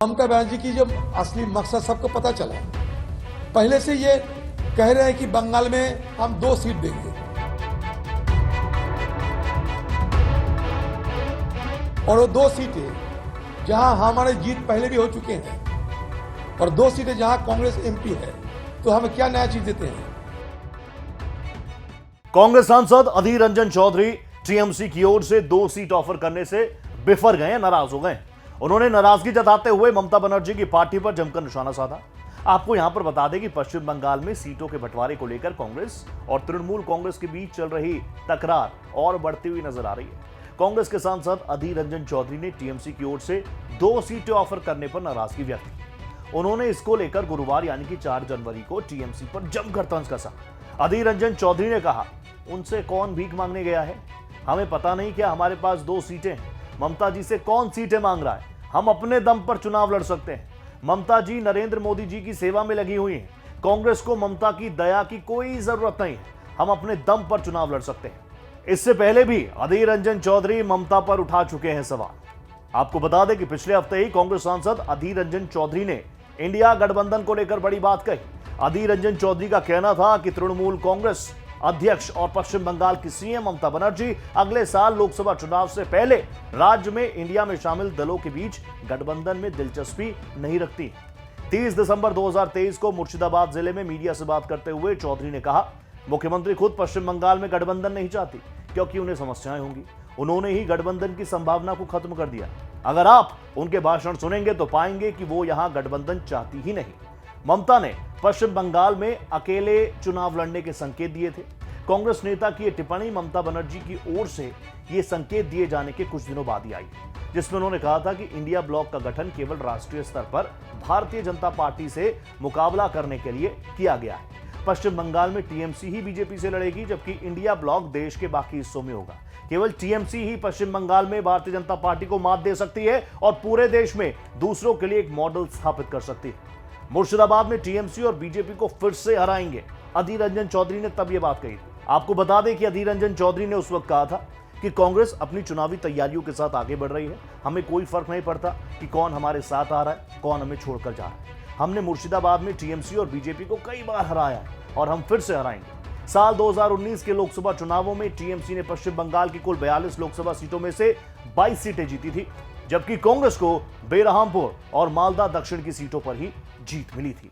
ममता बनर्जी की जो असली मकसद सबको पता चला है। पहले से ये कह रहे हैं कि बंगाल में हम 2 सीट देंगे और वो 2 सीटें जहां हमारे जीत पहले भी हो चुके हैं और 2 सीटें जहां कांग्रेस एमपी है, तो हमें क्या नया चीज देते हैं। कांग्रेस सांसद अधीर रंजन चौधरी टीएमसी की ओर से 2 सीट ऑफर करने से बिफर गए, नाराज हो गए। उन्होंने नाराजगी जताते हुए ममता बनर्जी की पार्टी पर जमकर निशाना साधा। आपको यहां पर बता दें कि पश्चिम बंगाल में सीटों के बंटवारे को लेकर कांग्रेस और तृणमूल कांग्रेस के बीच चल रही तकरार और बढ़ती हुई नजर आ रही है। कांग्रेस के सांसद अधीर रंजन चौधरी ने टीएमसी की ओर से 2 सीटें ऑफर करने पर नाराजगी व्यक्त की। उन्होंने इसको लेकर गुरुवार यानी कि 4 जनवरी को टीएमसी पर जमकर तंज कसा। अधीर रंजन चौधरी ने कहा, उनसे कौन भीख मांगने गया है, हमें पता नहीं क्या हमारे पास 2 सीटें हैं। ममता जी से कौन सीटें मांग रहा है, हम अपने दम पर चुनाव लड़ सकते हैं। ममता जी नरेंद्र मोदी जी की सेवा में लगी हुई हैं। कांग्रेस को ममता की दया की कोई जरूरत नहीं है, हम अपने दम पर चुनाव लड़ सकते हैं। इससे पहले भी अधीर रंजन चौधरी ममता पर उठा चुके हैं सवाल। आपको बता दें कि पिछले हफ्ते ही कांग्रेस सांसद अधीर रंजन चौधरी ने इंडिया गठबंधन को लेकर बड़ी बात कही। अधीर रंजन चौधरी का कहना था कि तृणमूल कांग्रेस अध्यक्ष और पश्चिम बंगाल की सीएम ममता बनर्जी अगले साल लोकसभा चुनाव से पहले राज्य में इंडिया में शामिल दलों के बीच गठबंधन में दिलचस्पी नहीं रखती। 30 दिसंबर 2023 को मुर्शिदाबाद जिले में मीडिया से बात करते हुए चौधरी ने कहा, मुख्यमंत्री खुद पश्चिम बंगाल में गठबंधन नहीं चाहती क्योंकि उन्हें समस्याएं होंगी। उन्होंने ही गठबंधन की संभावना को खत्म कर दिया। अगर आप उनके भाषण सुनेंगे तो पाएंगे कि वो यहां गठबंधन चाहती ही नहीं। ममता ने पश्चिम बंगाल में अकेले चुनाव लड़ने के संकेत दिए थे। कांग्रेस नेता की यह टिप्पणी ममता बनर्जी की ओर से ये संकेत दिए जाने के कुछ दिनों बाद ही आई, जिसमें उन्होंने कहा था कि इंडिया ब्लॉक का गठन केवल राष्ट्रीय स्तर पर भारतीय जनता पार्टी से मुकाबला करने के लिए किया गया है। पश्चिम बंगाल में टीएमसी ही बीजेपी से लड़ेगी, जबकि इंडिया ब्लॉक देश के बाकी हिस्सों में होगा। केवल टीएमसी ही पश्चिम बंगाल में भारतीय जनता पार्टी को मात दे सकती है और पूरे देश में दूसरों के लिए एक मॉडल स्थापित कर सकती है। मुर्शिदाबाद में टीएमसी और बीजेपी को फिर से हराएंगे, अधीर रंजन चौधरी ने तब यह बात कही थी। आपको बता दें कि अधीर रंजन चौधरी ने उस वक्त कहा था कि कांग्रेस अपनी चुनावी तैयारियों के साथ आगे बढ़ रही है, हमें कोई फर्क नहीं पड़ता कि कौन हमारे साथ आ रहा है, कौन हमें छोड़कर जा रहा है। हमने मुर्शिदाबाद में टीएमसी और बीजेपी को कई बार हराया है और हम फिर से हराएंगे। साल 2019 के लोकसभा चुनावों में टीएमसी ने पश्चिम बंगाल की कुल 42 लोकसभा सीटों में से 22 सीटें जीती थी, जबकि कांग्रेस को बेरहामपुर और मालदा दक्षिण की सीटों पर ही जीत मिली थी।